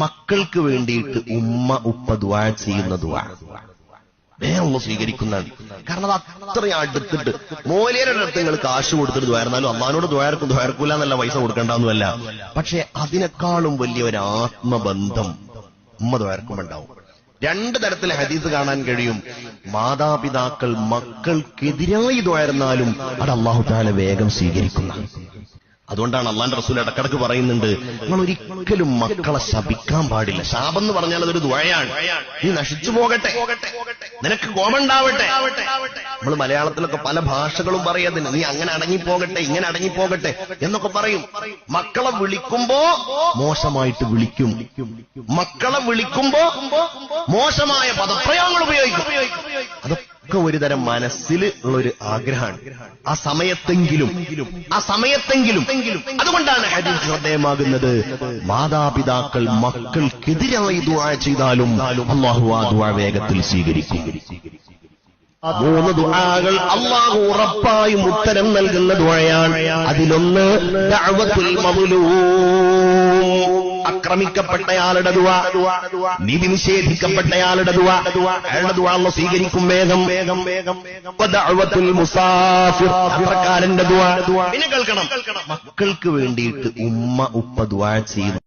മക്കൾക്ക് വേണ്ടിയിട്ട് ഉമ്മ ഉപ്പ ദുആ ചെയ്യുന്ന ദുആ അള്ളാഹു സ്വീകരിക്കുന്നതാണ്. കാരണം അത് അത്രയും അടുത്തിട്ട് മോലേരുടെ അടുത്ത് നിങ്ങൾ കാശ് കൊടുത്തിട്ട് ദ്വാരുന്നാലും അള്ളാഹിനോട് ദ്വാരക്കൂല എന്നല്ല, പൈസ കൊടുക്കേണ്ടെന്നല്ല. പക്ഷെ അതിനേക്കാളും വലിയ ഒരു ആത്മബന്ധം ഉമ്മ ദ്വാരക്കുമുണ്ടാവും. രണ്ട് തരത്തിലെ ഹദീസ് കാണാൻ കഴിയും. മാതാപിതാക്കൾ മക്കൾക്കെതിരായി ദ്വാരുന്നാലും അത് അള്ളാഹു തആല വേഗം സ്വീകരിക്കുന്ന. അതുകൊണ്ടാണ് അള്ളാന്റെ റസൂൽ ഇടക്കിടക്ക് പറയുന്നുണ്ട്, നിങ്ങൾ ഒരിക്കലും മക്കളെ ശപിക്കാൻ പാടില്ല. ശാപം എന്ന് പറഞ്ഞാൽ അതൊരു ദുആയാണ്. നീ നശിച്ചു പോകട്ടെ, നിനക്ക് കോപമുണ്ടാവട്ടെ. നമ്മൾ മലയാളത്തിലൊക്കെ പല ഭാഷകളും പറയാതിന്, നീ അങ്ങനെ അടങ്ങിപ്പോകട്ടെ, ഇങ്ങനെ അടങ്ങിപ്പോകട്ടെ എന്നൊക്കെ പറയും. മക്കളെ വിളിക്കുമ്പോ മോശമായിട്ട് വിളിക്കും, മക്കളെ വിളിക്കുമ്പോ മോശമായ പദപ്രയോഗങ്ങൾ ഉപയോഗിക്കും. അതൊക്കെ ഒരു തരം മനസ്സിൽ ഉള്ളൊരു ആഗ്രഹമാണ്. ആ സമയത്തെങ്കിലും. അതുകൊണ്ടാണ് ഹദീസ് ശ്രദ്ധേയമാകുന്നത്. മാതാപിതാക്കൾ മക്കൾക്കെതിരായി ദുആ ചെയ്താലും അല്ലാഹു ആ ദുആ വേഗത്തിൽ സ്വീകരിക്കും. 3 ദുആകൾ അല്ലാഹു ഉറപ്പായും ഉത്തരം നൽകുന്ന ദുആയാണ്. അതിലൊന്ന് ദഅവത്തുൽ മദ്ലൂം, ആക്രമിക്കപ്പെട്ടയാളുടെ ദുആ, നീതി നിഷേധിക്കപ്പെട്ടയാളുടെ ദുആ, അയാളുടെ ദുആ അല്ലാഹു സ്വീകരിക്കും വേഗം. വദഅവത്തുൽ മുസാഫിർ, യാത്രക്കാരന്റെ ദുആ. പിന്നെ കേൾക്കണം, മക്കൾക്ക് വേണ്ടിയിട്ട് ഉമ്മ ഉപ്പ ദുആ ചെയ്യുന്നു.